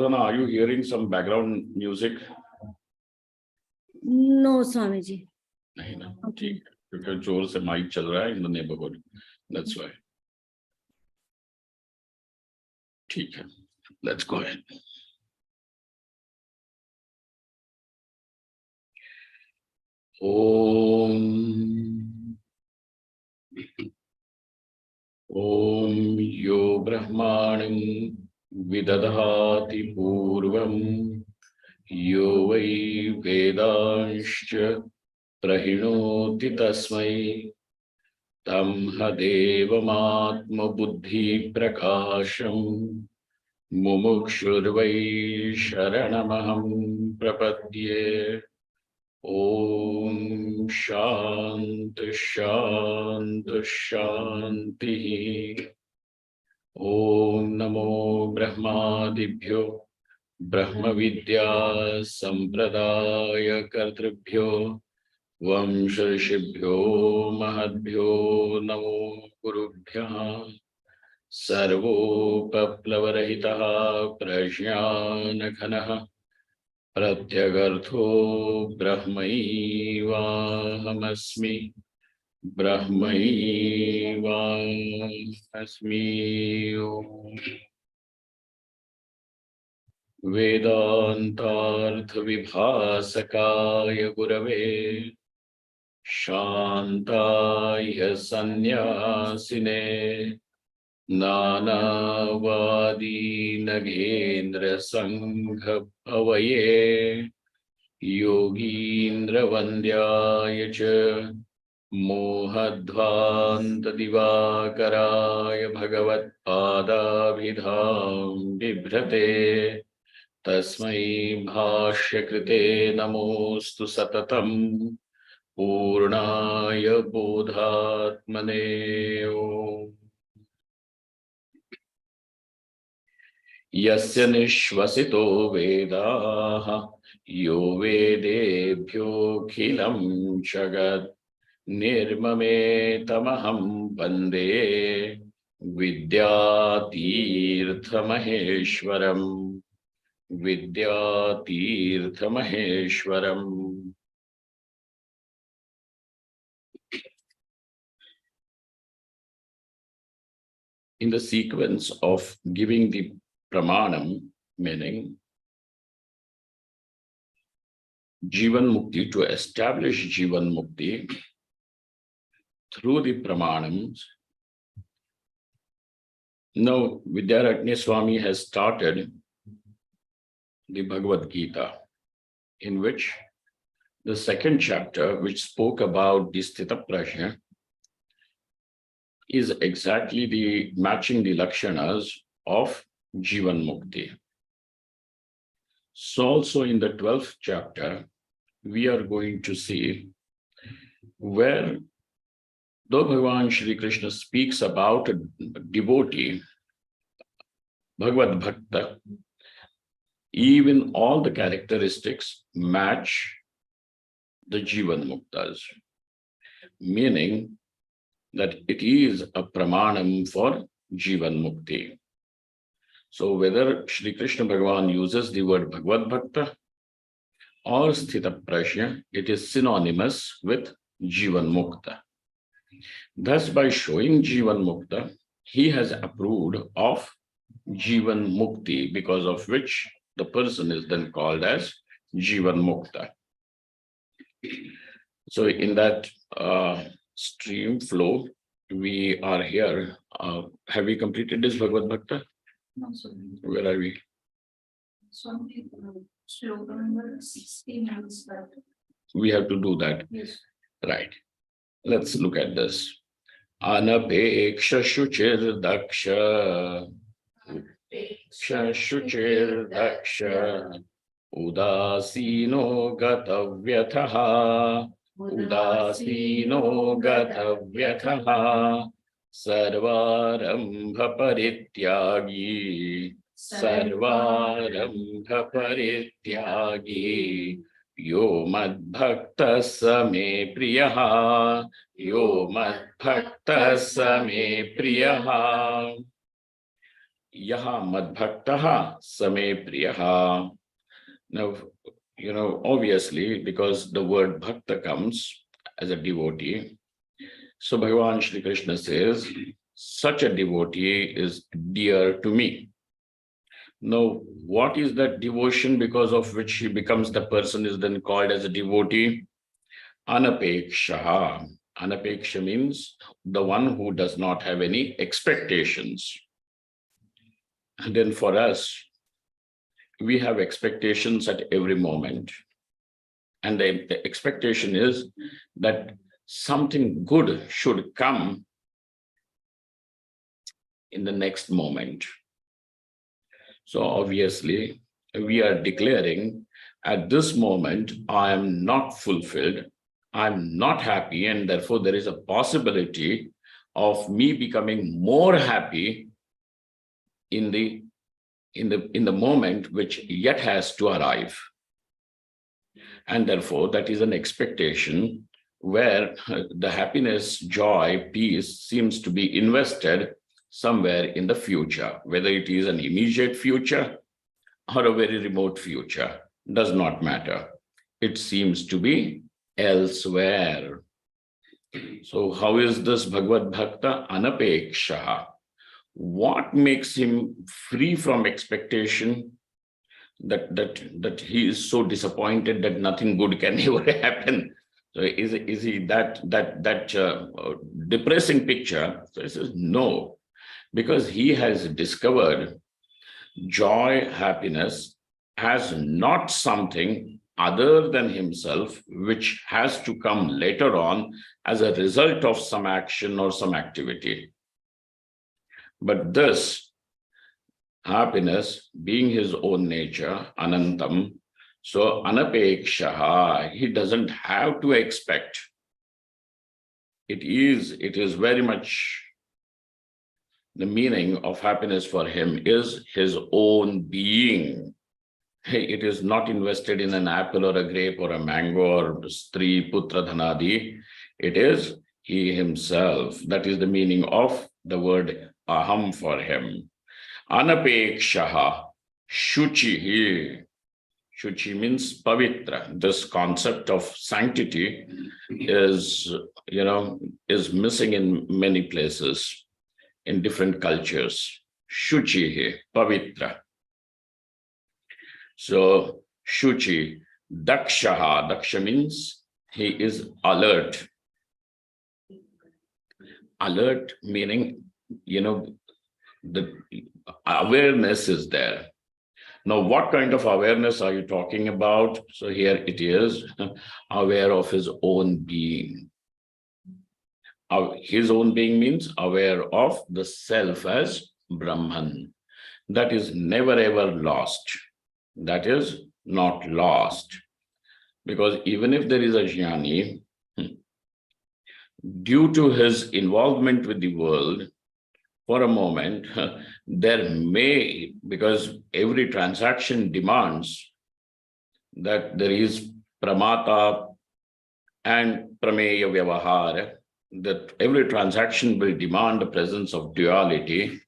So now, are you hearing some background music? No, Swamiji. नहीं ना, ठीक है, क्योंकि जोर से माइक चल रहा है in the neighborhood. That's why. ठीक है, let's go ahead. Om yo brahmanam vidadhati purvam yo vai vedanscha prahinoti tasmai tam hadevamatma buddhi prakasham mumukshurvai sharanamaham prapadye. Om Shanti Shanti Shanti. Om Namo Brahmadibhyo Brahma Vidya Sampradaya Kartribhyo Vamshashibhyo Mahadbhyo Namo Gurubhya Sarvopaplavarahitaha Prajnanakhanah Pratyagartho Brahmaivahamasmi Brahmaivahamasmi. Vedantartha Vibhasakaya Gurave Shantaya Sanyasine Nanavadi Nagendra Sangha Avaye Yogindra Vandyaya Cha Mohadvanta Divakaraya Bhagavat Padabhidham Bibhrate Tasmai Bhashya Krite Namostu Satatam Purnaya Bodhatmane. Om Yasya nishvasito vedaha yo vedebhyo khilam jagat nirmame tamaham vande vidyatirthamaheshwaram vidyatirthamaheshwaram. In the sequence of giving the Pramanam, meaning Jivanmukti, to establish Jivanmukti through the Pramanams. Now, Vidyaratnya Swami has started the Bhagavad Gita, in which the second chapter, which spoke about the Sthita Prajna, is exactly the matching the Lakshanas of Jivanmukti. So also in the 12th chapter, we are going to see where, though Bhagavan Shri Krishna speaks about a devotee, Bhagavad Bhakta, even all the characteristics match the Jivanmuktas, meaning that it is a pramanam for Jivanmukti. So whether Shri Krishna Bhagavan uses the word Bhagavad Bhakta or Sthita Prajna, it is synonymous with Jivanmukta. Thus, by showing Jivanmukta, he has approved of Jivanmukti, because of which the person is then called as Jivanmukta. So in that stream flow, we are here. Have we completed this Bhagavad Bhakta? No, sir. Where are we? Slogan number 16 has that. We have to do that. Yes. Right. Let's look at this. Anapeksha shuchir daksha. Shuchir daksha. Udasino gatavyathaha. Udasino gatavyathaha. Sarvarambha parityagi. Sarvarambha parityagi. Yo madbhakta same priyaha. Yo madbhakta same priyaha. Yaha madbhaktaha same priyaha. Now, obviously, because the word bhakta comes as a devotee, so Bhagavan Shri Krishna says, such a devotee is dear to me. Now, what is that devotion because of which he becomes the person is then called as a devotee? Anapekshaha. Anapeksha means the one who does not have any expectations. And then for us, we have expectations at every moment. And the expectation is that something good should come in the next moment. So obviously, we are declaring at this moment, I am not fulfilled, I'm not happy, and therefore there is a possibility of me becoming more happy in the moment which yet has to arrive. And therefore, that is an expectation where the happiness, joy, peace seems to be invested somewhere in the future, whether it is an immediate future or a very remote future, does not matter. It seems to be elsewhere. So how is this Bhagavad Bhakta anapeksha? What makes him free from expectation that he is so disappointed that nothing good can ever happen? So is he that depressing picture? So he says no, because he has discovered joy, happiness as not something other than himself, which has to come later on as a result of some action or some activity. But this happiness being his own nature, anantam, so anapekshaha, he doesn't have to expect. It is very much the meaning of happiness for him is his own being. It is not invested in an apple or a grape or a mango or stri, putra, dhanadi. It is he himself. That is the meaning of the word aham for him. Anapekshaha, shuchihi. Shuchi means pavitra. This concept of sanctity is missing in many places, in different cultures. Shuchihi, pavitra. So, Shuchi, Dakshaha, Daksha means he is alert. Alert meaning, the awareness is there. Now, what kind of awareness are you talking about? So here it is, aware of his own being. His own being means aware of the self as Brahman. That is never ever lost. That is not lost. Because even if there is a jnani, due to his involvement with the world, for a moment, there may, because every transaction demands that there is pramata and prameya vyavahara, that every transaction will demand the presence of duality.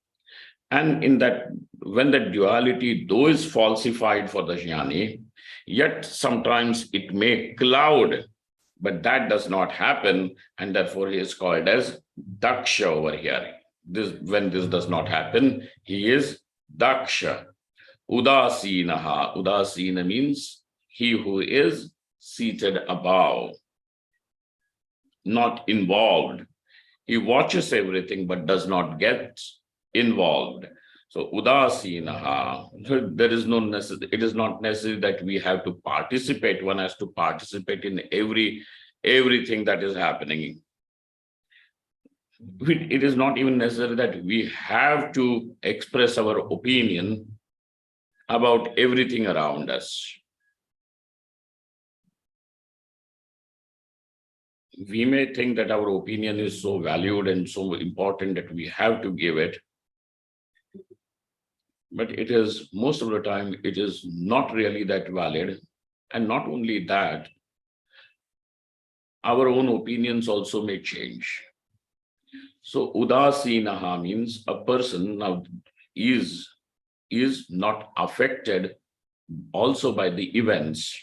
And in that, when that duality, though is falsified for the jnani, yet sometimes it may cloud, but that does not happen, and therefore he is called as daksha over here. When this does not happen, he is daksha. Udasinaha. Udasina means he who is seated above, not involved. He watches everything but does not get involved. So udasinaha, there is no necessity. It is not necessary that we have to participate. One has to participate in everything that is happening. It is not even necessary that we have to express our opinion about everything around us. We may think that our opinion is so valued and so important that we have to give it. But it is, most of the time, it is not really that valid. And not only that, our own opinions also may change. So udasinaha means a person, now is not affected also by the events,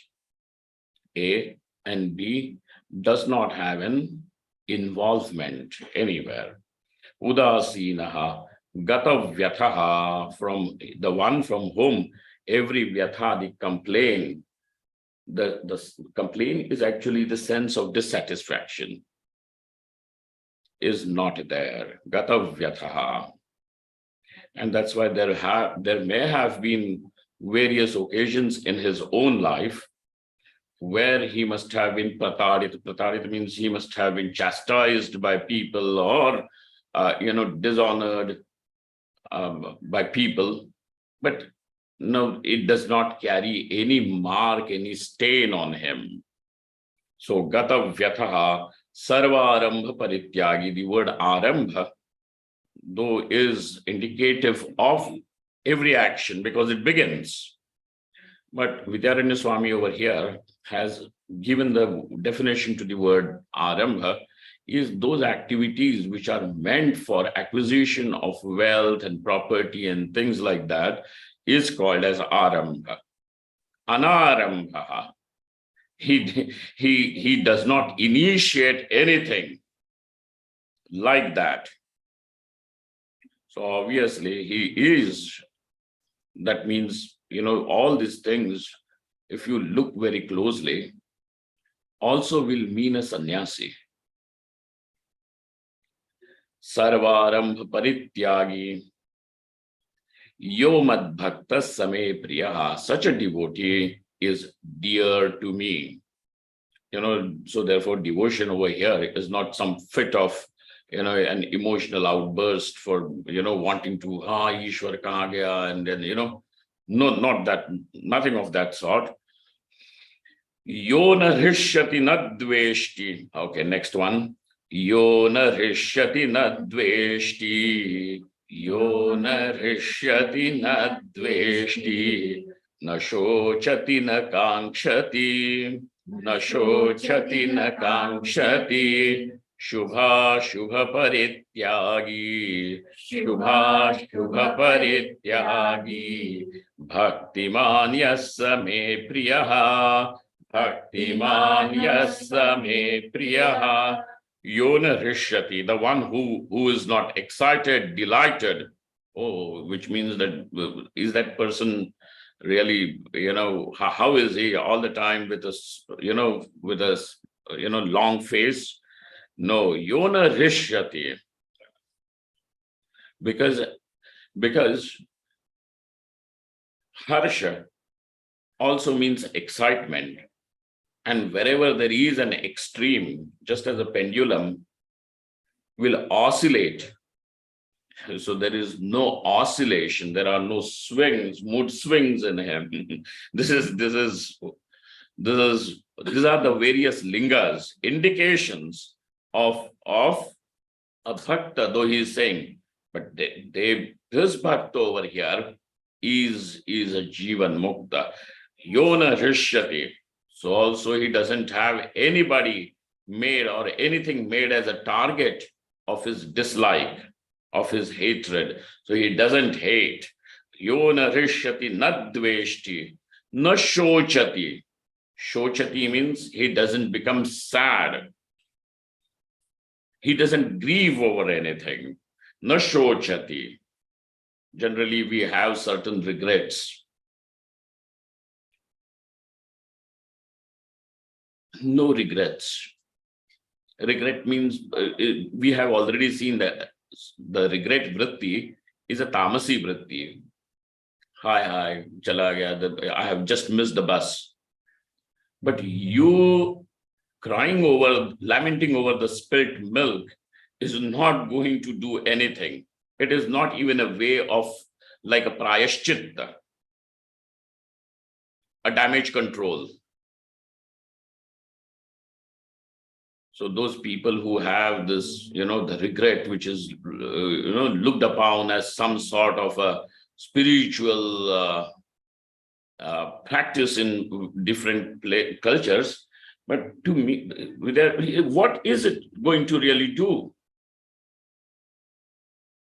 A, and B, does not have an involvement anywhere. Udasinaha, gata vyathaha, from the one from whom every vyatha, the complaint, the complaint is actually the sense of dissatisfaction, is not there. Gata vyathaha. And that's why there may have been various occasions in his own life where he must have been pratarit. Pratarit means he must have been chastised by people or, dishonored by people. But no, it does not carry any mark, any stain on him. So gata vyathaha sarvarambha parityagi. The word arambha, though, is indicative of every action because it begins. But Vidyaranya Swami over here has given the definition to the word arambha is those activities which are meant for acquisition of wealth and property and things like that is called as arambha. Anarambha. He does not initiate anything like that. So obviously he is, that means, all these things, if you look very closely, also will mean a sannyasi. Sarvarambha parityagi yo mad bhakta same priyaha. Such a devotee is dear to me. So therefore devotion over here is not some fit of, an emotional outburst for, wanting to, Ishwar kahan gaya, and then, no, not that, nothing of that sort. Yo na hrishyati na dveshti. Okay, next one. Yo na hrishyati na dveshti. Yo na hrishyati na dveshti. Na shochati na kankshati. Na shochati na kankshati. Shubha Shubha parityagi. Shubha Shubha parityagi. Bhaktiman yassa me priyaha. Bhaktiman yassa me priyaha. Yona rishyati, the one who is not excited, delighted. Oh, which means that is that person really, how is he all the time with us, with us, long face? No, yona rishyati. Because harsha also means excitement. And wherever there is an extreme, just as a pendulum will oscillate. So there is no oscillation. There are no swings, mood swings in him. These are the various lingas, indications of a bhakta, though he is saying, but this bhakta over here is a Jivanmukta. Yona Rishyati. So also he doesn't have anybody made or anything made as a target of his dislike, of his hatred. So he doesn't hate. Yona rishyati na dveshti, na shochati. Shochati means he doesn't become sad. He doesn't grieve over anything. Na shochati. Generally, we have certain regrets. No regrets. Regret means we have already seen that the regret vritti is a tamasi vritti. Hi, chala gaya, I have just missed the bus. But you crying over, lamenting over the spilt milk is not going to do anything. It is not even a way of like a prayashchitta, a damage control. So those people who have this, the regret, which is, looked upon as some sort of a spiritual practice in different cultures, but to me, what is it going to really do?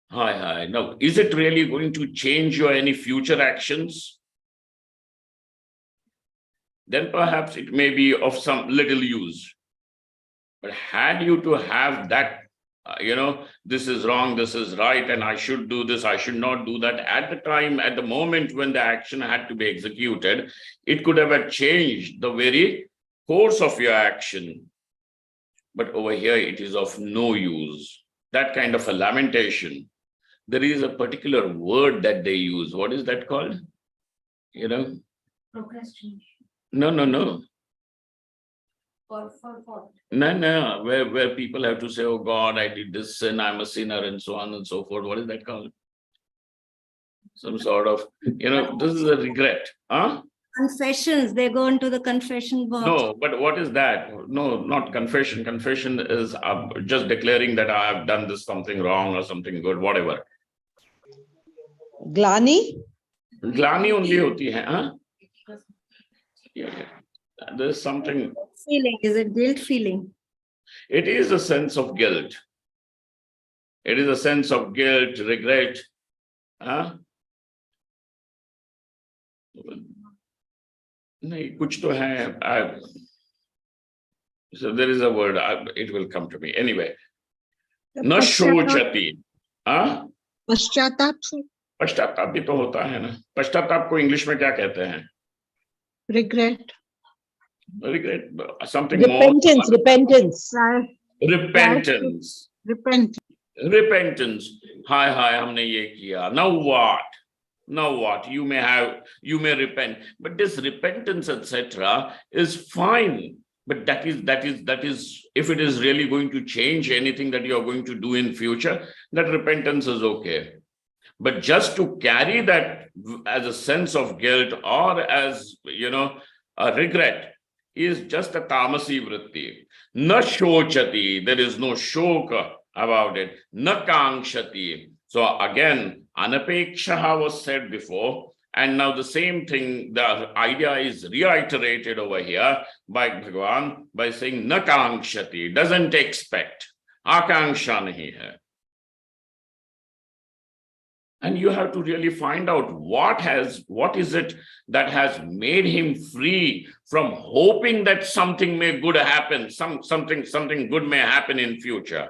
Hi. Now, is it really going to change your any future actions? Then perhaps it may be of some little use. But had you to have that, this is wrong, this is right, and I should do this, I should not do that. At the time, at the moment when the action had to be executed, it could have changed the very course of your action. But over here, it is of no use. That kind of a lamentation. There is a particular word that they use. What is that called? Procrastination. No. For No. Where people have to say, oh God, I did this sin, I'm a sinner, and so on and so forth. What is that called? Some sort of, this is a regret. Huh? Confessions, they go into the confession box. No, but what is that? No, not confession. Confession is just declaring that I have done this something wrong or something good, whatever. Glani? Glani only hoti hai, huh? Yeah. There's something. Feeling, is it guilt feeling? It is a sense of guilt. It is a sense of guilt, regret. Huh? नहीं कुछ तो है. So there is a word. It will come to me anyway. न शोचति. हाँ? पश्चाताप. पश्चाताप भी तो होता है ना. पश्चाताप को इंग्लिश में क्या कहते हैं? Regret. Regret. Something Repentance. more. Repentance. Repentance. Repentance. Hi, हमने ये किया. Now what? You may repent. But this repentance, etc., is fine. But that is, if it is really going to change anything that you are going to do in future, that repentance is okay. But just to carry that as a sense of guilt or as, a regret is just a tamasi vritti. Na shochati, there is no shoka about it. Na kankshati. So again, anapekshaha was said before, and now the same thing, the idea is reiterated over here by Bhagavan by saying na kankshati, doesn't expect. Akanksha nahi hai. And you have to really find out what is it that has made him free from hoping that something may good happen, something good may happen in future.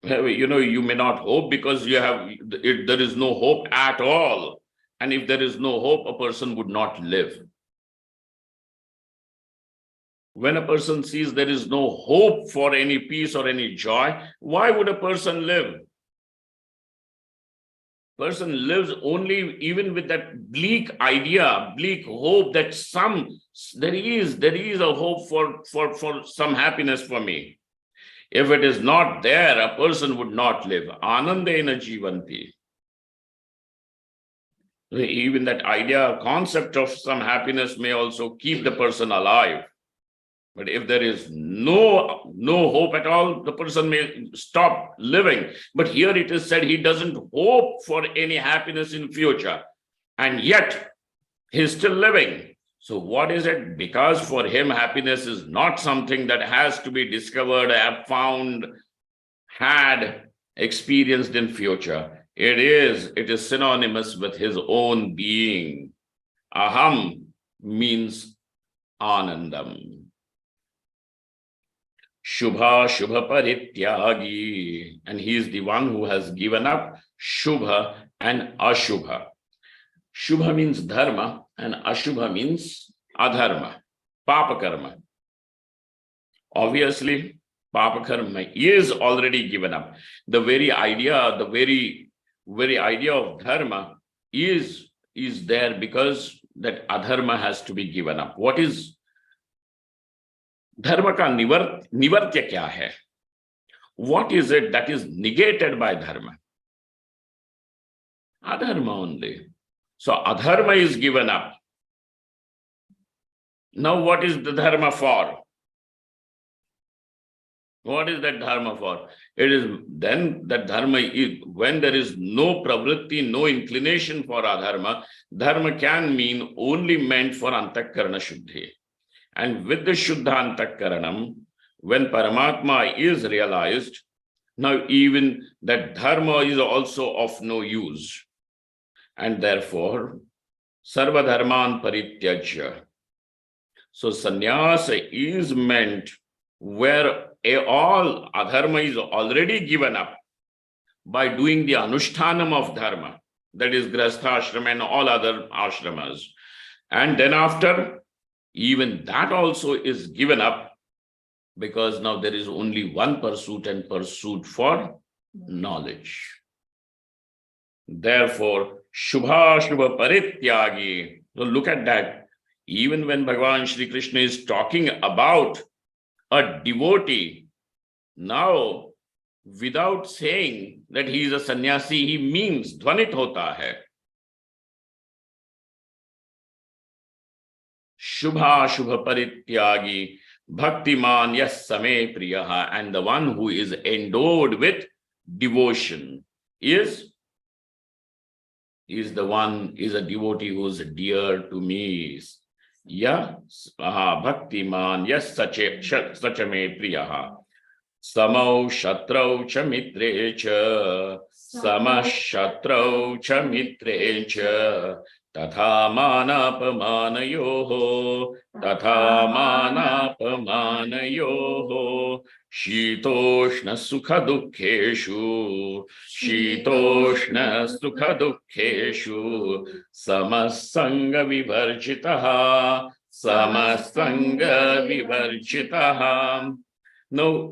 You may not hope because there is no hope at all. And if there is no hope, a person would not live. When a person sees there is no hope for any peace or any joy, why would a person live? Person lives only even with that bleak idea, bleak hope that there is a hope for some happiness for me. If it is not there, a person would not live. Anandena jivanti. Even that idea, concept of some happiness may also keep the person alive. But if there is no hope at all, the person may stop living. But here it is said he doesn't hope for any happiness in future. And yet he's still living. So what is it? Because for him, happiness is not something that has to be discovered, found, had, experienced in future. It is synonymous with his own being. Aham means anandam. Shubha parityagi, and he is the one who has given up Shubha and Ashubha. Shubha means dharma and Ashubha means adharma, papa karma. Obviously, papa karma is already given up. The very idea of dharma is there because that adharma has to be given up. What is dharma ka nivartya kya hai? What is it that is negated by dharma? Adharma only. So adharma is given up. Now what is the dharma for? What is that dharma for? It is then that dharma is, when there is no pravritti, no inclination for adharma, dharma can mean only meant for antakarana shuddhi. And with the Shuddha Antakaranam, when Paramatma is realized, Now even that dharma is also of no use. And therefore, sarva dharman parityajya. So sannyasa is meant where all adharma is already given up by doing the anushtanam of dharma, that is grastha ashrama and all other ashramas. And then after, even that also is given up, because now there is only one pursuit, and pursuit for knowledge. Therefore, shubha shubha parityagi. So look at that. Even when Bhagavan Shri Krishna is talking about a devotee, now without saying that he is a sannyasi, he means dhvanit hota hai. Shubha shubha parityagi bhaktiman yas same priyaha. And the one who is endowed with devotion is a devotee who is dear to me. Ya bhaktiman yas sachame priyaha. Samau shatrau cha mitre cha, samah shatrau cha mitre cha, tatha manapamanayoho, tatha manapamanayoho, shitoshna sukha dukkheshu, shitoshna sukha dukkheshu, samasanga vivarjitaha, samasanga vivarjitaha. Now,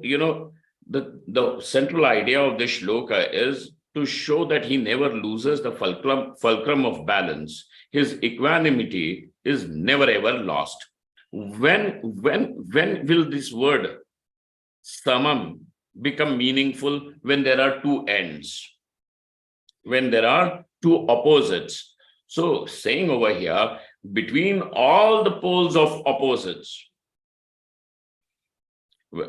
the central idea of this shloka is to show that he never loses the fulcrum of balance. His equanimity is never ever lost. When will this word samam become meaningful? When there are two ends, when there are two opposites. So saying over here, between all the poles of opposites,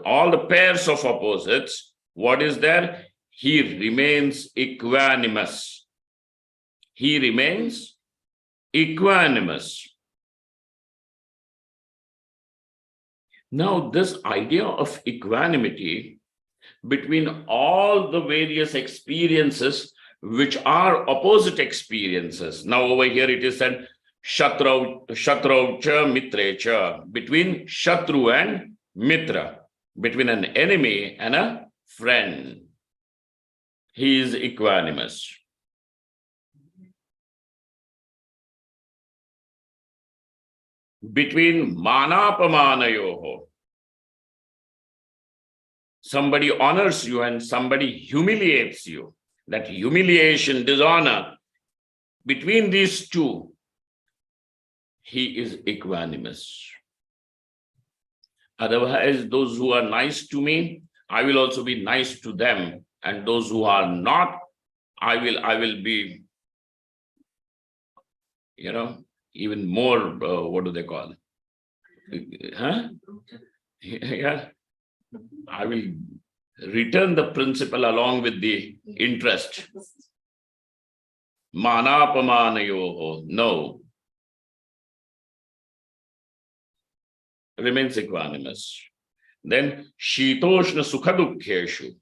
all the pairs of opposites, what is there? He remains equanimous. He remains equanimous. Now, this idea of equanimity between all the various experiences which are opposite experiences. Now, over here it is said, Shatrau cha mitre cha, between Shatru and Mitra, between an enemy and a friend. He is equanimous. Between manapamanayoho, somebody honors you and somebody humiliates you. That humiliation, dishonor, between these two, he is equanimous. Otherwise, those who are nice to me, I will also be nice to them. And those who are not, I will be, even more, what do they call? Yeah. I will return the principal along with the interest. Manapamanayoho, no. Remains equanimous. Then shitoshna sukhadukkheshu.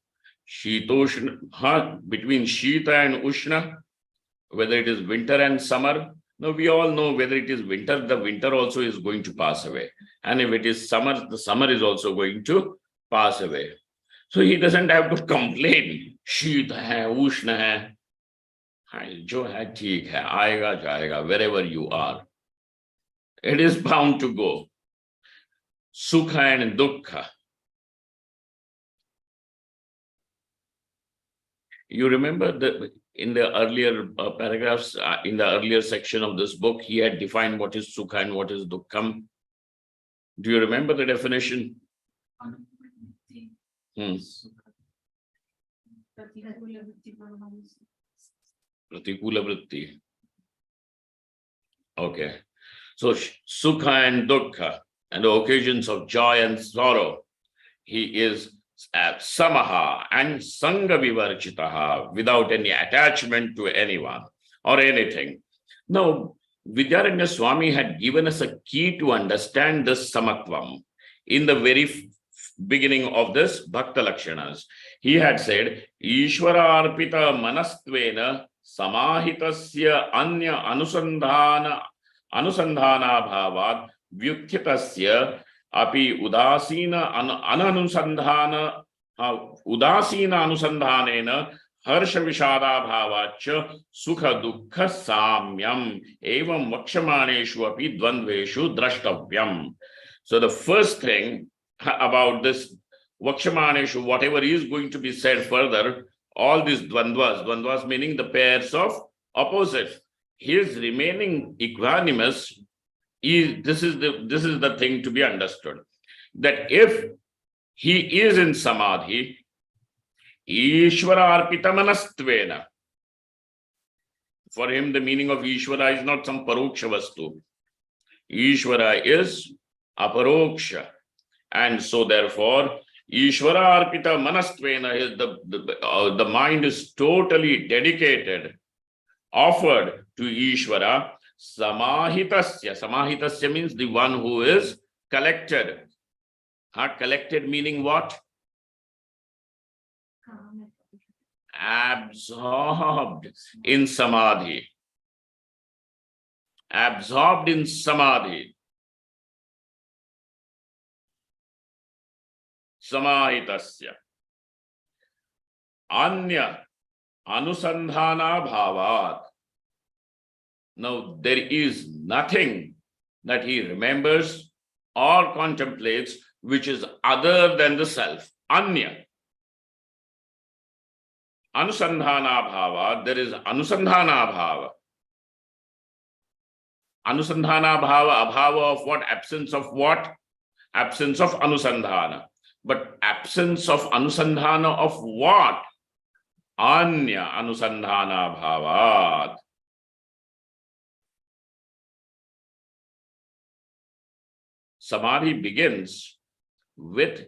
Shitoshna, between shita and ushna, whether it is winter and summer. Now we all know whether it is winter, the winter also is going to pass away. And if it is summer, the summer is also going to pass away. So he doesn't have to complain. Shita hai, ushna hai. Jo hai, theek hai, aayega jayega, wherever you are. It is bound to go. Sukha and dukkha. You remember that in the earlier paragraphs, in the earlier section of this book, he had defined what is sukha and what is dukkham. Do you remember the definition? Pratikula vritti. Okay. So sukha and dukkha, and the occasions of joy and sorrow, he is samaha and sanga vivarchitaha, without any attachment to anyone or anything. Now, Vidyaranya Swami had given us a key to understand this samatvam in the very beginning of this Bhakta Lakshanas. He had said, Ishvara arpita manastvena samahitasya anya anusandhana bhavad vyukthitasya api udasina ananusandhana udasina anusandhanena harsha vishada bhavacha sukha dukkha samyam evam vakshamaneshu api dvandveshu drashtavyam. So the first thing about this vakshamaneshu, whatever is going to be said further, all these dvandvas meaning the pairs of opposites, his remaining equanimous is this is the thing to be understood, that if he is in samadhi, Ishvara arpita manastvena. For him, the meaning of Ishvara is not some paroksha vastu. Ishvara is aparoksha. And so therefore, Ishvara arpita manastvena, the mind is totally dedicated, offered to Ishvara. Samahitasya. Samahitasya means the one who is collected. Collected meaning what? Absorbed in samadhi. Absorbed in samadhi. Samahitasya. Anya anusandhana bhavat. Now there is nothing that he remembers or contemplates which is other than the self. Anya. Anusandhana bhava, there is anusandhana bhava. Anusandhana bhava, abhava of what? Absence of what? Absence of anusandhana. But absence of anusandhana of what? Anya anusandhana bhavat. Samadhi begins with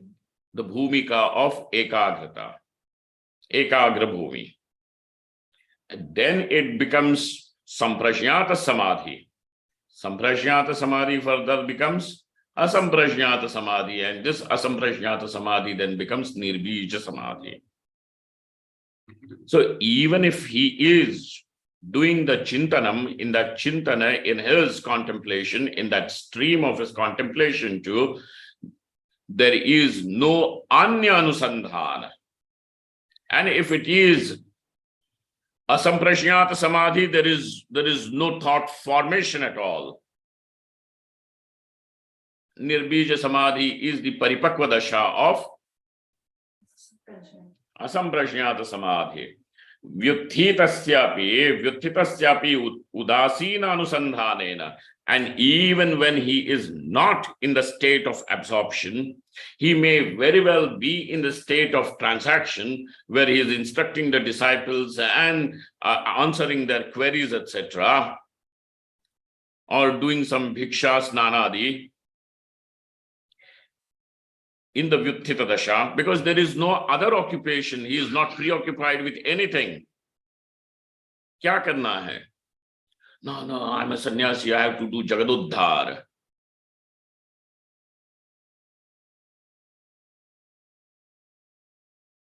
the bhumika of ekagrata. Ekagra bhumi. And then it becomes samprajñata samadhi. Samprajñata samadhi further becomes asamprajñata samadhi, and this asamprajñata samadhi then becomes nirbija samadhi. So even if he is doing the chintanam, in that chintana, in his contemplation, in that stream of his contemplation too, there is no anya anusandhana. And if it is asamprajñata samadhi, there is no thought formation at all. Nirbija samadhi is the paripakva dasha of asamprajñata samadhi. Vyutthitasyapi udasina anusandhanena. And even when he is not in the state of absorption, he may very well be in the state of transaction where he is instructing the disciples and answering their queries, etc., or doing some bhiksha snanadi in the vyutthita dasha, because there is no other occupation. He is not preoccupied with anything. Kya karna hai? No, I'm a sannyasi, I have to do jagaduddhar.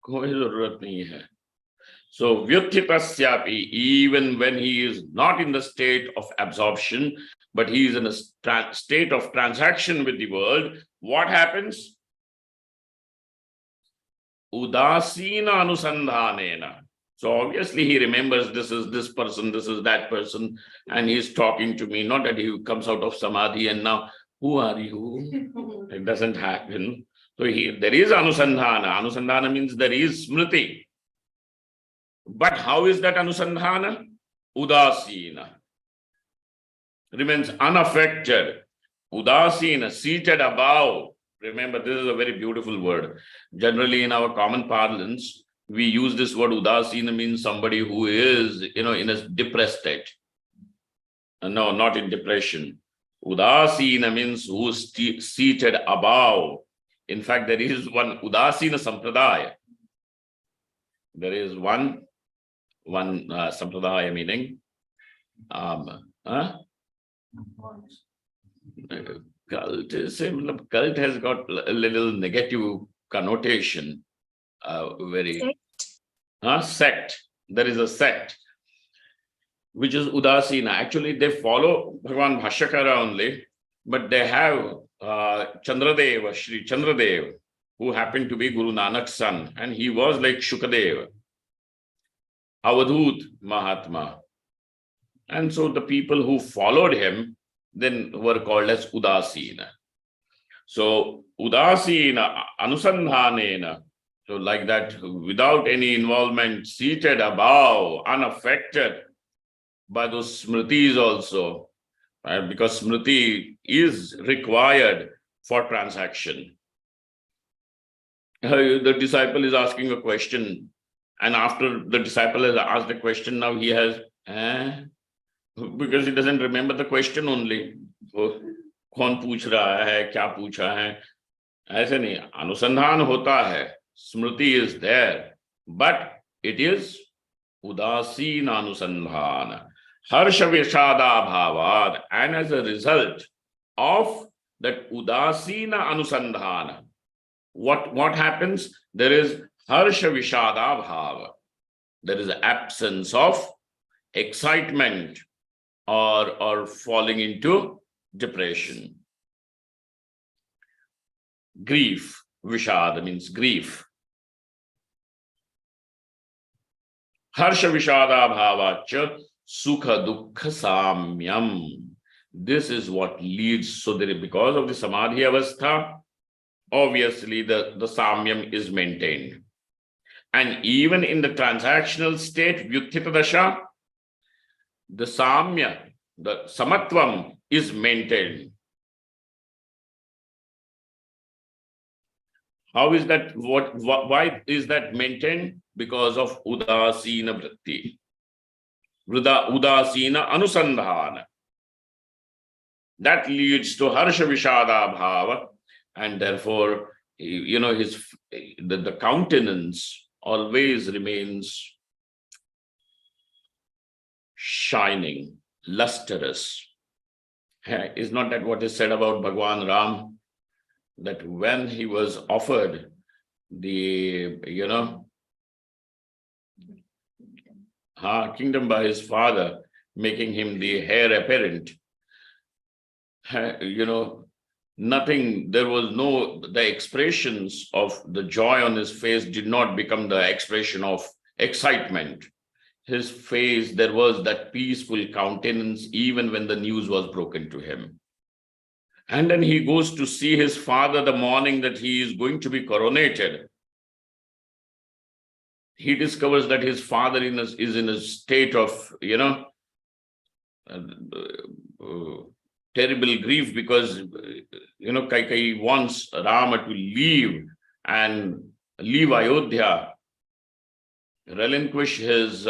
Koi zarurat nahi hai. So, vyutthitasyapi, even when he is not in the state of absorption, but he is in a state of transaction with the world, what happens? Udasina anusandhanena. So obviously he remembers this is this person, this is that person, and he's talking to me. Not that he comes out of samadhi and now, who are you? It doesn't happen. So there is anusandhana. Anusandhana means there is smriti. But how is that anusandhana? Udasina. Remains unaffected. Udasina, seated above. Remember, this is a very beautiful word. Generally in our common parlance, we use this word udasina means somebody who is, in a depressed state. No, not in depression. Udasina means who's seated above. In fact, there is one udasina sampradaya. There is one sampradaya meaning Cult cult has got a little negative connotation. Very sect. There is a sect which is Udasina. Actually, they follow Bhagavan Bhashyakara only, but they have Chandradeva, Sri Chandradev, who happened to be Guru Nanak's son, and he was like Shukadev, Avadhut Mahatma. And so the people who followed him then were called as Udasina. So Udasina Anusandhanena, so like that, without any involvement, seated above, unaffected by those smritis also, because smriti is required for transaction. The disciple is asking a question, and after the disciple has asked the question, now he has, because he doesn't remember the question only. कौन पूछ रहा है, क्या पूछा है, ऐसे नहीं. अनुसंधान होता है, स्मृति is there, but it is उदासीन अनुसंधान, हर्ष विषादा भावाद, and as a result of that udasina anusandhana, what happens? There is harsha vishada bhava. There is absence of excitement or falling into depression. Grief, vishada means grief. Harsha vishada bhava cha sukha dukkha samyam. This is what leads. So there, because of the samadhi avastha, obviously the samyam is maintained. And even in the transactional state, vyuthita dasha, the samya, the samatvam is maintained. How is that? Why is that maintained? Because of udasina vritti. Udasina anusandhana. That leads to harsha vishada bhava, and therefore, the countenance always remains shining, lustrous. Is not that what is said about Bhagwan Ram? That when he was offered the, kingdom by his father, making him the heir apparent, nothing, there was no, the expressions of the joy on his face did not become the expression of excitement. His face, there was that peaceful countenance even when the news was broken to him. And then he goes to see his father the morning that he is going to be coronated. He discovers that his father is in a state of, terrible grief, because, Kaikeyi wants Rama to leave and leave Ayodhya, relinquish his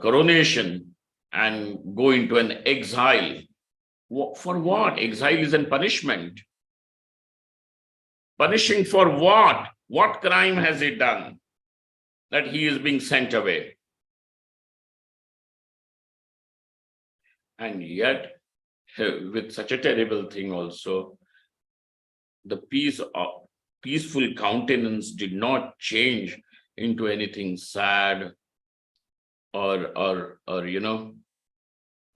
coronation and go into an exile. For what? Exile is a punishment. Punishing for what? What crime has he done that he is being sent away? And yet, with such a terrible thing also, the peaceful countenance did not change into anything sad or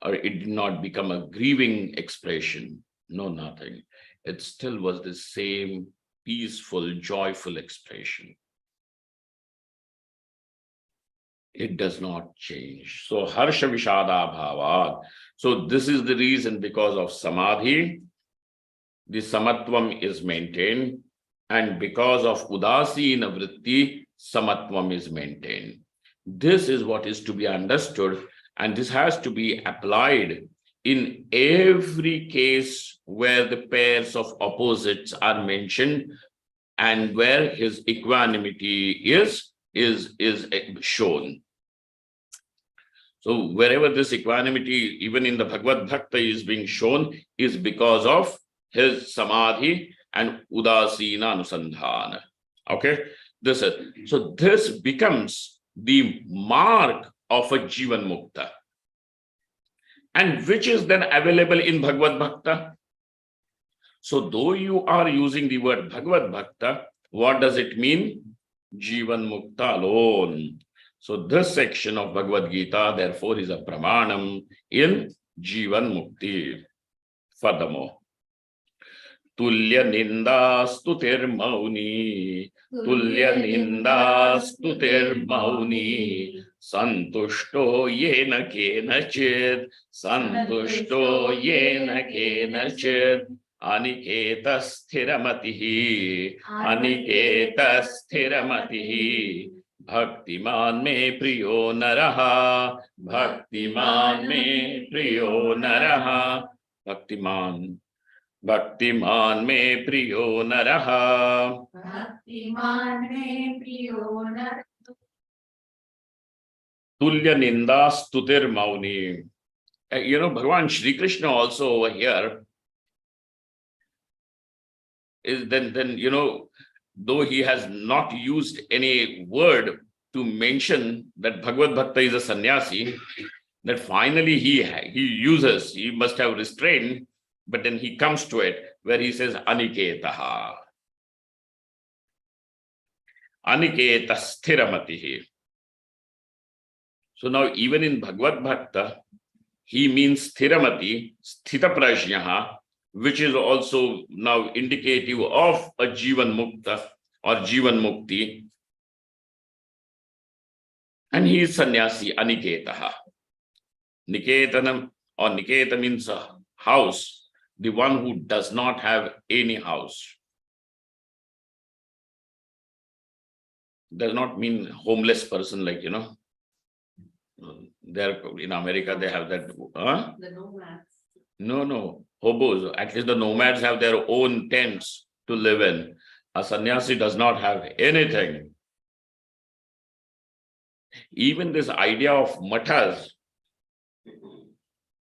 it did not become a grieving expression. No, nothing. It still was the same peaceful, joyful expression. It does not change. So harsha vishada bhavad. So this is the reason, because of samadhi, the samatvam is maintained, and because of udasina vritti, samatvam is maintained. This is what is to be understood, and this has to be applied in every case where the pairs of opposites are mentioned and where his equanimity is shown. So wherever this equanimity, even in the Bhagavad Bhakta, is being shown, is because of his samadhi and udasina anusandhana. Okay, this becomes the mark of a Jivanmukta, and which is then available in Bhagavad Bhakta. So though you are using the word Bhagavad Bhakta, what does it mean? Jivanmukta alone. So this section of Bhagavad Gita, therefore, is a pramanam in Jivanmukti. Furthermore, Tulya ninda stutir mauni, Tulya ninda stutir mauni, Santushto yena kenachit, Santushto yena kenachit, Aniketa sthiramatihi, Aniketa sthiramatihi, Bhaktiman me priyo naraha, Bhaktiman me priyo naraha, Bhaktiman. Bhaktiman me priyo naraha. Bhaktiman me priyo naraha. Tulya ninda stutir mauni. Bhagavan Shri Krishna also over here is then, though he has not used any word to mention that Bhagavad Bhakta is a sannyasi, that finally he uses, he must have restrained, but then he comes to it where he says Aniketaha. Aniketa sthiramatihi. So now even in Bhagavad Bhakta, he means sthiramati, sthita prajnaha, which is also now indicative of a Jivan Mukta or Jivan Mukti. And he is sannyasi, Aniketaha. Niketanam or Niketa means a house, the one who does not have any house. Does not mean homeless person, like, there in America they have that. The nomads. No, hobos. At least the nomads have their own tents to live in. A sannyasi does not have anything. Even this idea of mathas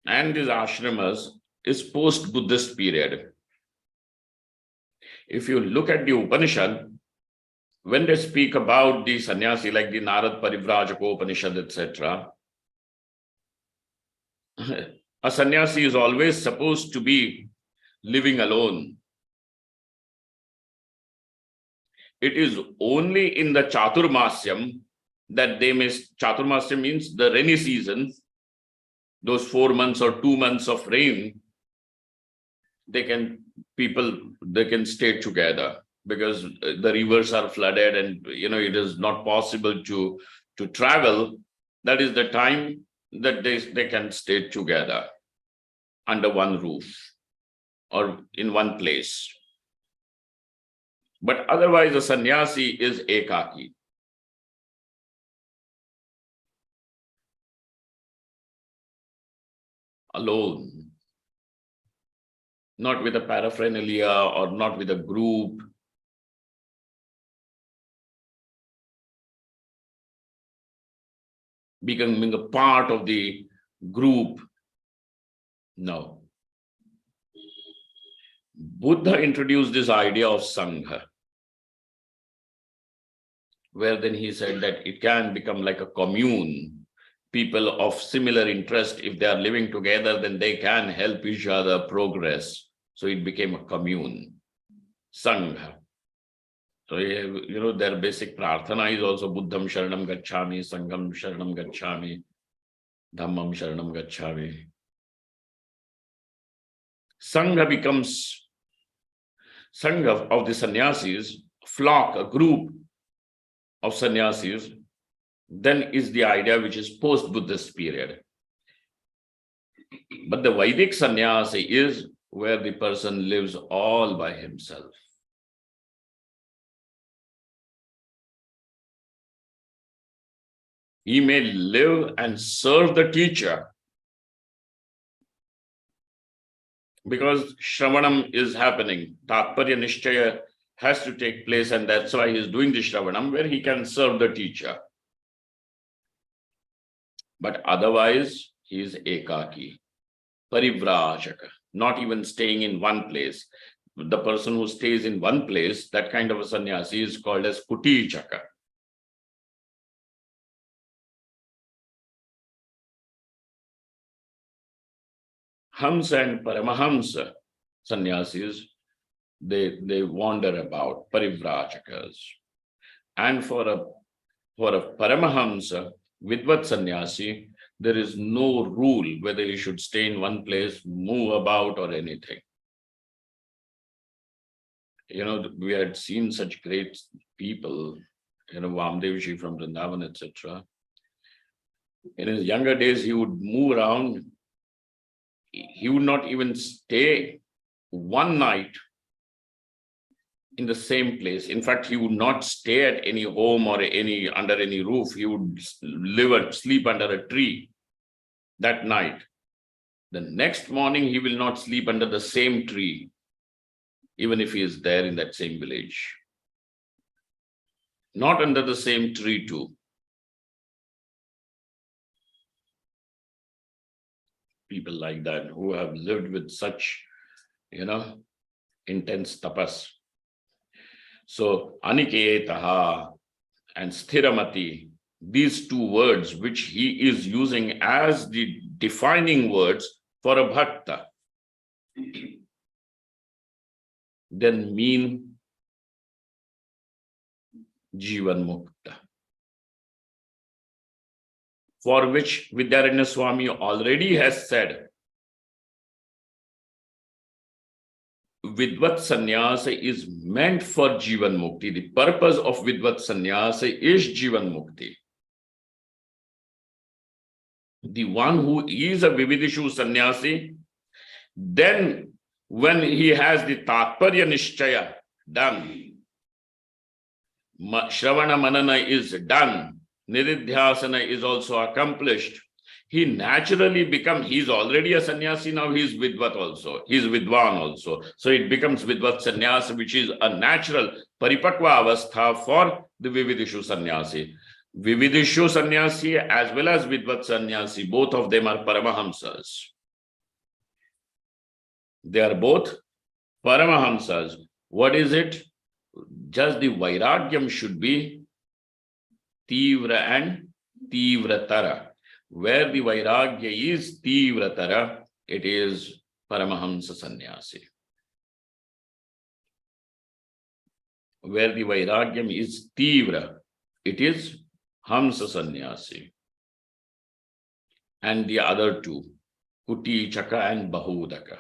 and these ashramas is post-Buddhist period. If you look at the Upanishad, when they speak about the sannyasi, like the Narad Parivrajaka Upanishad, etc., a sannyasi is always supposed to be living alone. It is only in the Chaturmasyam that they may, Chaturmasyam means the rainy season, those 4 months or 2 months of rain, they can stay together because the rivers are flooded and it is not possible to travel. That is the time that they can stay together under one roof or in one place. But otherwise, a sannyasi is ekaki. Alone. Not with a paraphernalia or not with a group. Becoming a part of the group. No. Buddha introduced this idea of Sangha, where then he said that it can become like a commune. People of similar interest, if they are living together, then they can help each other progress. So it became a commune, Sangha. So, their basic prarthana is also Buddham Sharanam Gacchami, Sangham Sharanam Gacchami, Dhammam Sharanam Gacchami. Sangha becomes Sangha of the sannyasis, flock, a group of sannyasis, then is the idea which is post-Buddhist period. But the Vedic sannyasi is where the person lives all by himself. He may live and serve the teacher because Shravanam is happening. Tatparya Nishchaya has to take place, and that's why he's doing the Shravanam, where he can serve the teacher. But otherwise, he is ekaki, parivrajaka, not even staying in one place. The person who stays in one place, that kind of a sannyasi is called as kutichaka. Hamsa and Paramahamsa sannyasis they wander about, parivrajakas. And for a Paramahamsa, Vidvat Sannyasi, there is no rule whether he should stay in one place, move about, or anything. We had seen such great people, Vamdevji from Vrindavan, etc. In his younger days, he would move around. He would not even stay one night in the same place. In fact, he would not stay at any home or under any roof. He would sleep under a tree that night. The next morning, he will not sleep under the same tree, even if he is there in that same village. Not under the same tree too. People like that who have lived with such, intense tapas. So, Aniketaha and Sthiramati, these two words, which he is using as the defining words for a bhakta, then mean Jivanmukta, for which Vidyaranya Swami already has said, Vidvat Sannyasa is meant for Jivanmukti. The purpose of Vidvat Sannyasa is Jivanmukti. The one who is a Vividishu Sannyasi, then when he has the Tatparya Nishchaya done, Shravana Manana is done, Niridhyasana is also accomplished, he naturally becomes, he's already a sannyasi, now he's Vidvat also, he's Vidwan also. So it becomes Vidvat Sannyasa, which is a natural Paripakva Avastha for the Vividishu Sannyasi. Vividishu Sannyasi as well as Vidvat Sannyasi, both of them are Paramahamsas. They are both Paramahamsas. What is it? Just the Vairagyam should be Tivra and Tivratara. Where the Vairagya is Tivratara, it is Paramahamsa Sannyasi. Where the Vairagyam is Tivra, it is Hamsa Sannyasi. And the other two, Kuti Chaka and Bahudaka.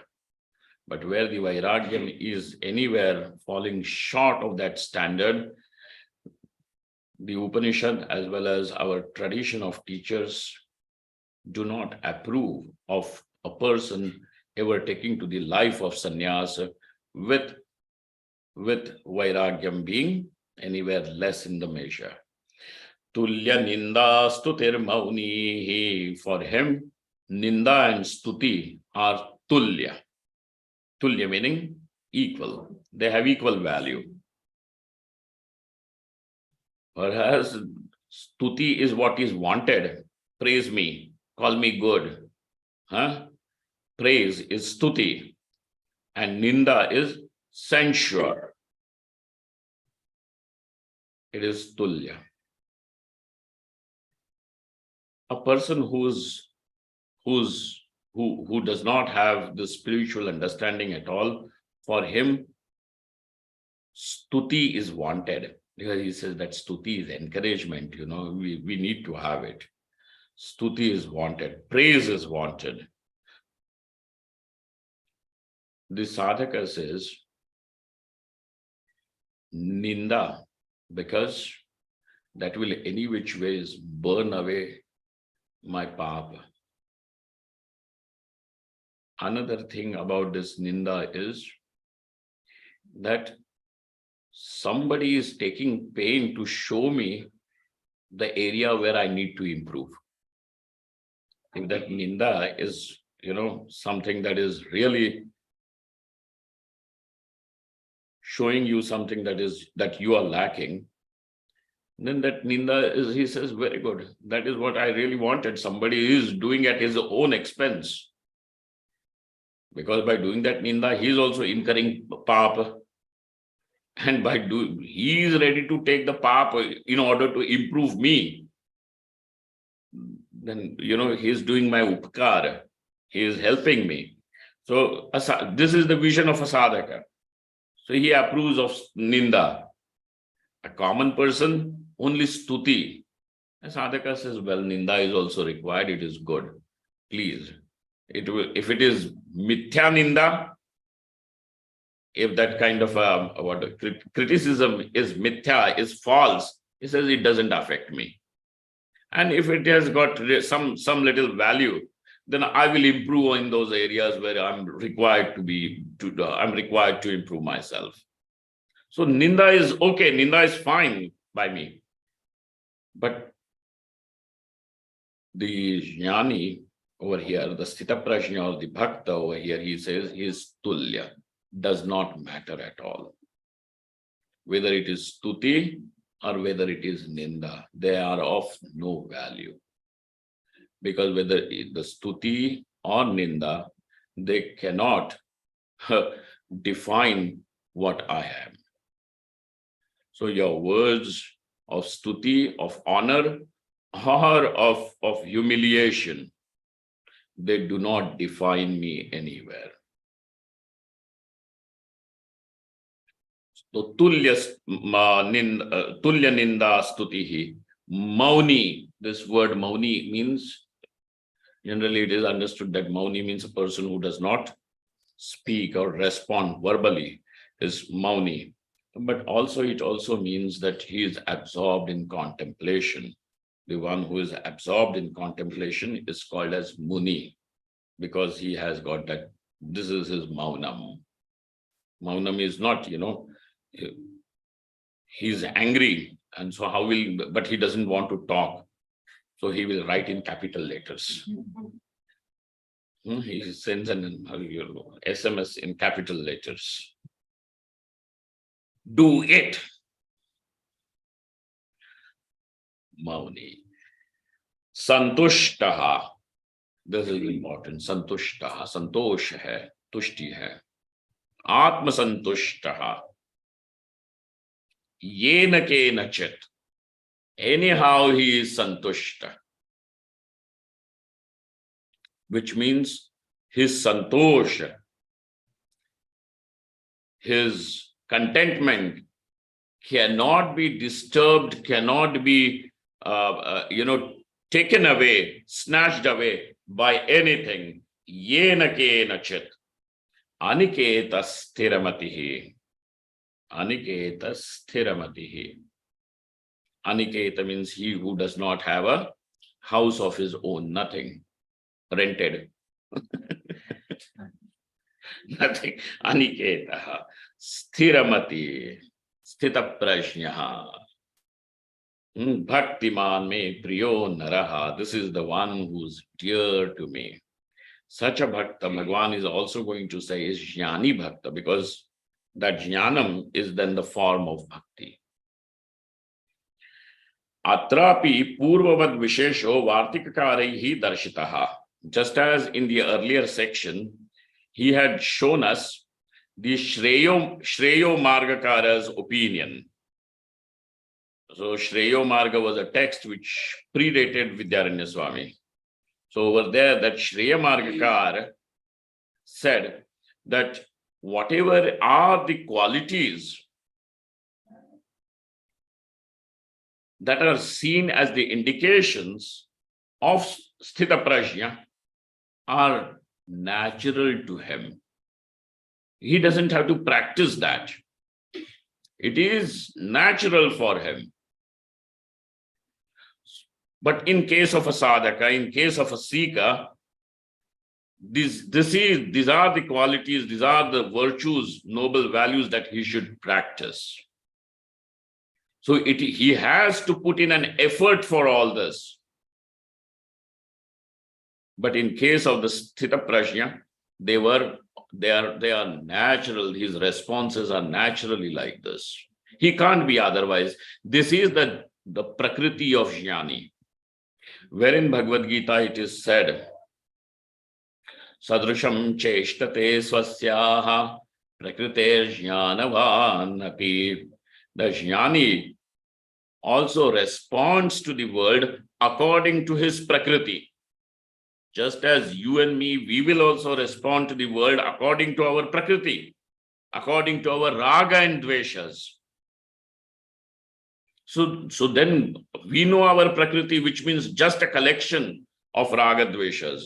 But where the Vairagyam is anywhere falling short of that standard, the Upanishad as well as our tradition of teachers do not approve of a person ever taking to the life of sannyasa with Vairagyam being anywhere less in the measure. Tulya Ninda Stutir Maunihi. For him, Ninda and Stuti are Tulya. Tulya meaning equal. They have equal value. Whereas Stuti is what is wanted. Praise me, call me good. Praise is Stuti. And Ninda is censure. It is Tulya. A person who does not have the spiritual understanding at all, for him, Stuti is wanted. Because he says that Stuti is encouragement, we need to have it. Stuti is wanted, praise is wanted. The sadhaka says, Ninda, because that will any which ways burn away my papa. Another thing about this Ninda is that somebody is taking pain to show me the area where I need to improve. If that Ninda is, something that is really showing you something that you are lacking, then that Ninda is, he says, very good. That is what I really wanted. Somebody is doing at his own expense. Because by doing that Ninda, he is also incurring papa. And he is ready to take the papa in order to improve me. Then, he is doing my upkara. He is helping me. So this is the vision of a sadhaka. So he approves of Ninda. A common person, only Stuti. A sadhaka says, well, Ninda is also required, it is good. Please. It will, if it is Mithya Ninda, if that kind of criticism is mithya, is false, he says it doesn't affect me. And if it has got some little value, then I will improve in those areas where I'm required to improve myself. So Ninda is okay, Ninda is fine by me. But the Jnani over here, the Sthita Prajna or the Bhakta over here, he says is Tulya. Does not matter at all. Whether it is Stuti or whether it is Ninda, they are of no value. Because whether the Stuti or Ninda, they cannot define what I am. So your words of Stuti, of honor, or of humiliation, they do not define me anywhere. So tulya ninda stutihi. Mauni, this word mauni means, generally it is understood that mauni means a person who does not speak or respond verbally, is mauni. But also it also means that he is absorbed in contemplation. The one who is absorbed in contemplation is called as muni, because he has got that, this is his maunam. Maunam is not, he's angry, and so but he doesn't want to talk. So he will write in capital letters. He sends an SMS in capital letters. Do it. Mauni. Santushtaha. This is important. Santushtaha. Santosh hai. Tushti hai. Atma santushtaha. Yena kenachit. Anyhow, he is santushta. Which means his santosh, his contentment cannot be disturbed, cannot be, taken away, snatched away by anything. Yena kenachit. Aniketa sthiramatihi. Aniketa sthiramatihi. Aniketa means he who does not have a house of his own, nothing, rented. Nothing. Aniketa. Sthiramati. Sthita prajnaha. Bhaktiman me priyo naraha. This is the one who's dear to me. Such a bhakta, Bhagwan is also going to say, is jnani bhakta, because that jnanam is then the form of bhakti. Atrapi purvavad vishesho vartikakaraihi darshitaha. Just as in the earlier section, he had shown us the Shreyo Margakara's opinion. So Shreyo Marga was a text which predated Vidyaranya Swami. So over there, that Shreya Margakar said that whatever are the qualities that are seen as the indications of Sthita Prajna are natural to him. He doesn't have to practice that. It is natural for him. But in case of a sadhaka, in case of a seeker, these are the qualities, these are the virtues, noble values that he should practice. So he has to put in an effort for all this. But in case of the Sthita Prajna, they are natural. His responses are naturally like this. He can't be otherwise. This is the prakriti of jnani. Wherein Bhagavad Gita it is said, Sadrusham cheshtate swasyaha prakriter jnanavan api. The jnani also responds to the world according to his prakriti. Just as you and me, we will also respond to the world according to our prakriti. according to our raga and dveshas. So then we know our prakriti, which means just a collection of raga dveshas.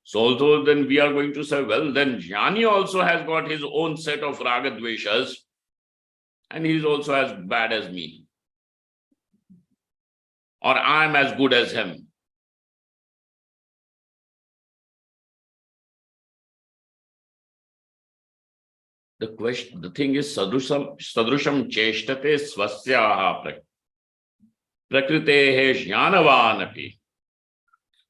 So although then we are going to say, well, then Jnani also has got his own set of raga dveshas, and he is also as bad as me, or I am as good as him. The thing is, sadrusham cheshtate swasyaha prakritehe jnanavanapi.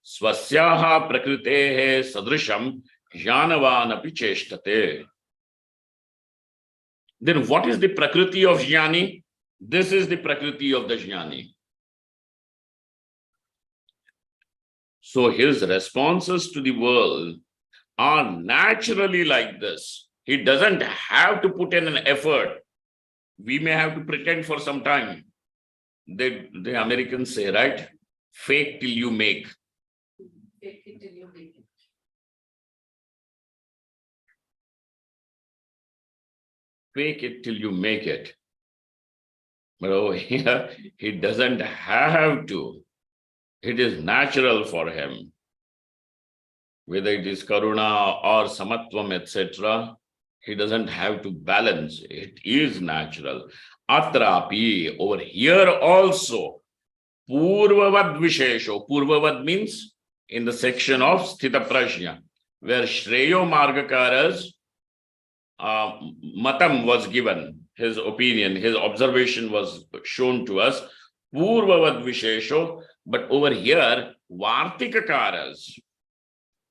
Swasyaha prakritehe sadrusham jnanavanapi cheshtate. Then what is the prakriti of jnani? This is the prakriti of the jnani. So his responses to the world are naturally like this. He doesn't have to put in an effort. We may have to pretend for some time. The Americans say, right? Fake till you make. Take it till you make it. Fake it till you make it. But over here, he doesn't have to. It is natural for him. Whether it is karuna or samatvam, etc., he doesn't have to balance. It is natural. Atrapi, over here also, purvavad vishesho. Purvavad means in the section of sthita prajna, where Shreyo Margakara's matam was given, his opinion, his observation was shown to us. Purvavad vishesho, but over here, Vartikakaras.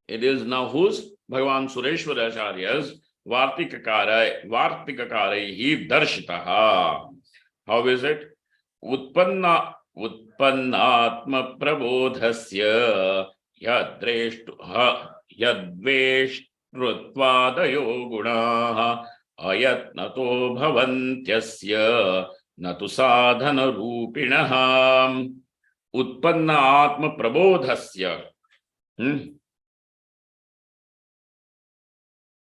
It is now whose? Bhagavan Sureshwara Acharya's Vartikakara, Vartikakaraihi darshitaha. How is it? Utpannatma prabodhasya yadveshtruttvadayo gunaha ayatnato bhavantyasya natu sadhana rupinaha. Utpannatma prabodhasya.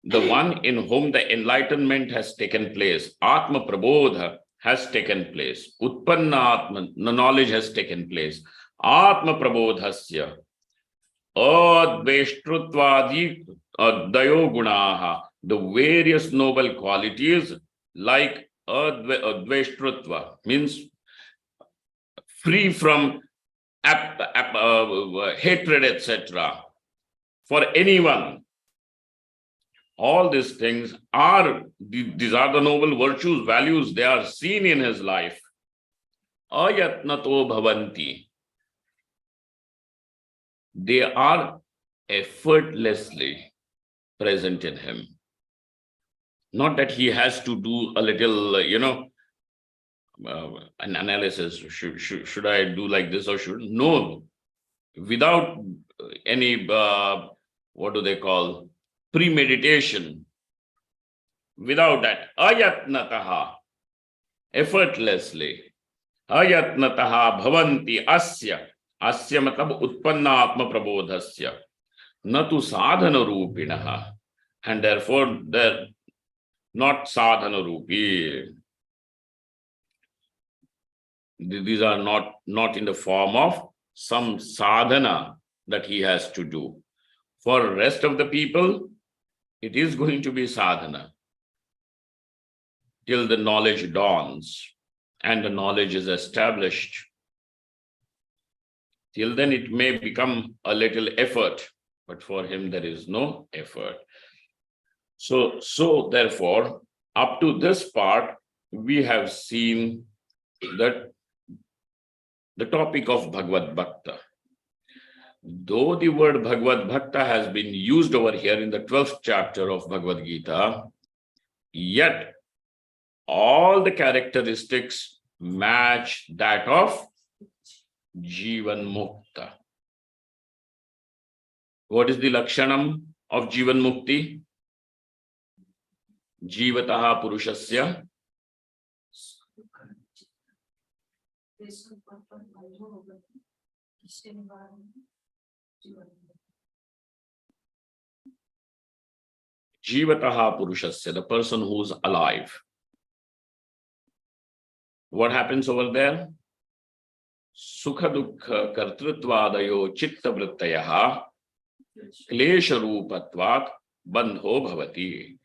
The one in whom the enlightenment has taken place, Atma Prabodha has taken place. Utpanna Atma, the knowledge has taken place. Atma Prabodhasya Adveshtruttvadi Dayo Gunaha, the various noble qualities like Adveshtrutva, means free from hatred, etc. for anyone. All these things are, these are the noble virtues, values, they are seen in his life. Ayatnato bhavanti. They are effortlessly present in him. Not that he has to do a little, an analysis. Should I do like this or should? No. Without any, what do they call? Premeditation, without that, ayatnataha, effortlessly, ayatnataha bhavanti asya matlab utpanna atma prabodhasya, natu sadhana rupinaha, and therefore they're not sadhana rupi. These are not in the form of some sadhana that he has to do. For rest of the people, it is going to be sadhana till the knowledge dawns and the knowledge is established. Till then, it may become a little effort, but for him, there is no effort. So therefore, up to this part, we have seen that the topic of Bhagavad Bhakta. Though the word Bhagavad Bhakta has been used over here in the 12th chapter of Bhagavad Gita, yet all the characteristics match that of Jivanmukta. What is the Lakshanam of Jivanmukti? Jivataha Purushasya Jivataha Purushasya, the person who's alive. What happens over there? Sukha Dukkha Kartritvadayo Chitta Vrittayaha Klesha Rupatvat Bandho Bhavati.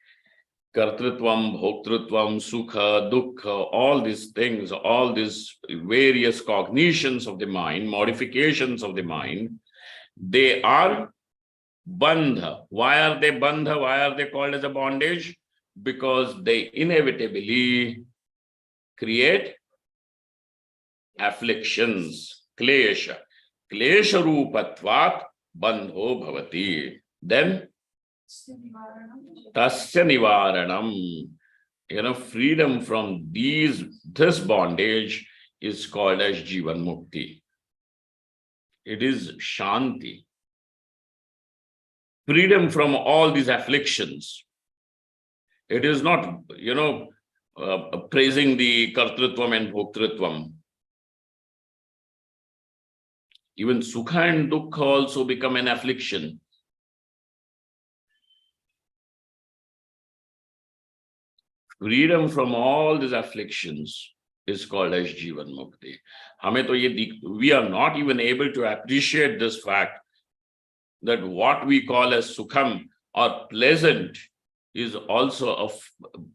Kartritvam, Bhoktritvam, Sukha, Dukkha, all these things, all these various cognitions of the mind, modifications of the mind, they are bandha. Why are they bandha? Why are they called as a bondage? Because they inevitably create afflictions, klesha. Klesha rupatvat bandho bhavati. Then tasya nivaranam. Freedom from this bondage is called as Jivanmukti. It is Shanti. Freedom from all these afflictions. It is not, praising the Kartritvam and Bhoktritvam. Even Sukha and Dukkha also become an affliction. Freedom from all these afflictions is called as Jivanmukti. We are not even able to appreciate this fact that what we call as Sukham or pleasant is also a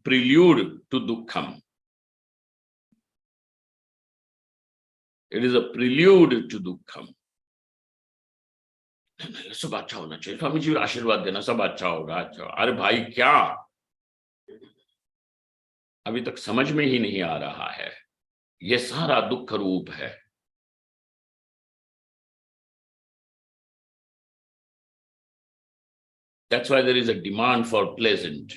prelude to Dukkham. It is a prelude to Dukkham. सब अच्छा होना चाहिए, स्वामी जी आशीर्वाद देना, सब अच्छा होगा, अच्छा। अरे भाई क्या अभी तक समझ में ही नहीं आ रहा है, ये सारा दुख रूप है। That's why there is a demand for pleasant.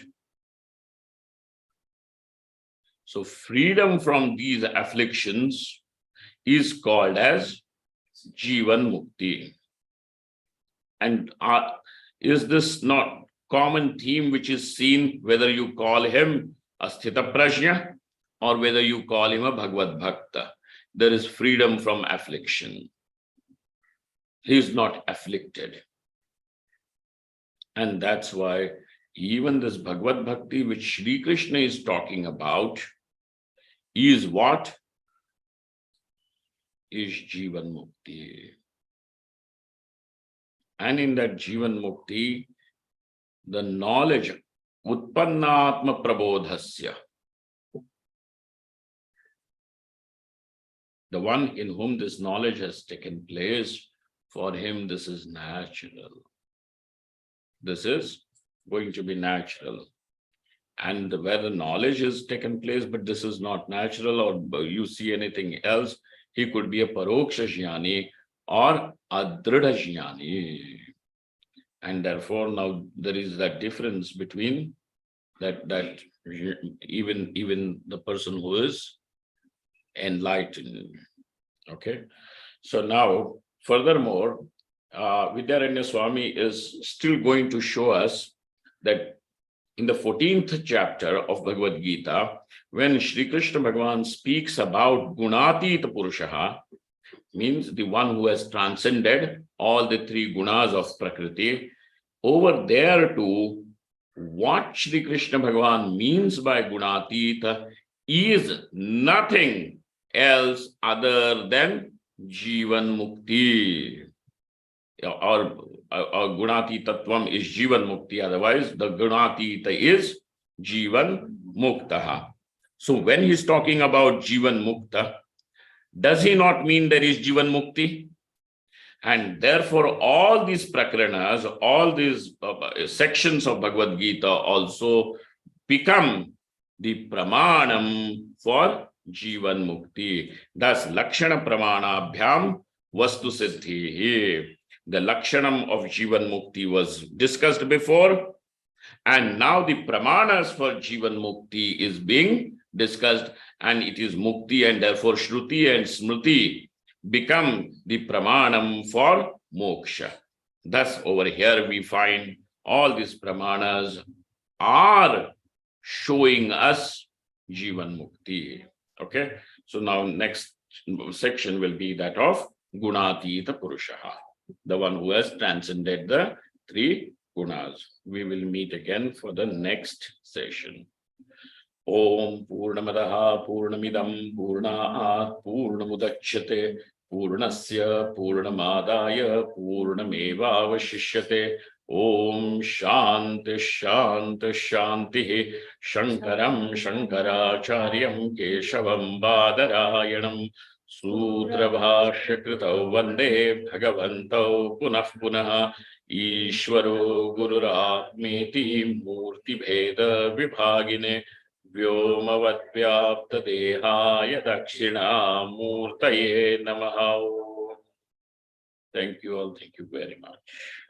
So freedom from these afflictions is called as Jivanmukti. And is this not common theme which is seen whether you call him a Sthita Prajna or whether you call him a Bhagavad Bhakta? There is freedom from affliction. He is not afflicted. And that's why even this Bhagavad Bhakti which Sri Krishna is talking about is what? Is Jivanmukti. And in that Jivanmukti, the knowledge, Utpannatma Prabodhasya, the one in whom this knowledge has taken place, for him this is natural. This is going to be natural. And where the knowledge has taken place, but this is not natural, or you see anything else, he could be a Paroksha Jnani or a Dridha Jnani. And therefore now there is that difference between that even the person who is enlightened. Okay. So now furthermore, Vidyaranya Swami is still going to show us that in the 14th chapter of Bhagavad Gita, when Shri Krishna Bhagavan speaks about Gunatita Purushaha, means the one who has transcended all the three gunas of Prakriti, over there too, what Shri Krishna Bhagavan means by Gunatita is nothing else other than Jivanmukti. Or Gunati Tattvam is Jivan Mukti, otherwise the Gunatita is Jivan Muktaha. So when he's talking about Jivan Mukta, does he not mean there is Jivan Mukti? And therefore all these prakranas, all these sections of Bhagavad Gita also become the pramanam for Jivan Mukti. Thus Lakshana Pramana Bhyam Vastu Siddhi. The Lakshanam of Jivan Mukti was discussed before, and now the Pramanas for Jivan Mukti is being discussed, and it is Mukti, and therefore Shruti and Smriti become the Pramanam for Moksha. Thus over here we find all these Pramanas are showing us Jivan Mukti. Okay, so now next section will be that of Gunatita Purushaha, the one who has transcended the three gunas. We will meet again for the next session. Om Purnamadaha Purnamidam Purnaat Purnamudachyate Purnasya Purnamadaya Purnamevavashishyate. Om Shanti Shanti Shanti. Shankaram Shankaracharyam Keshavam Badarayanam Sutra Bhashya Kritau Vande Bhagavantau Punah Punah. Ishvaro Gururatmeti Murti Bheda Vibhagine Vyomavadvyaptadehaaya Dakshinamurtaye Namaha. Thank you all. Thank you very much.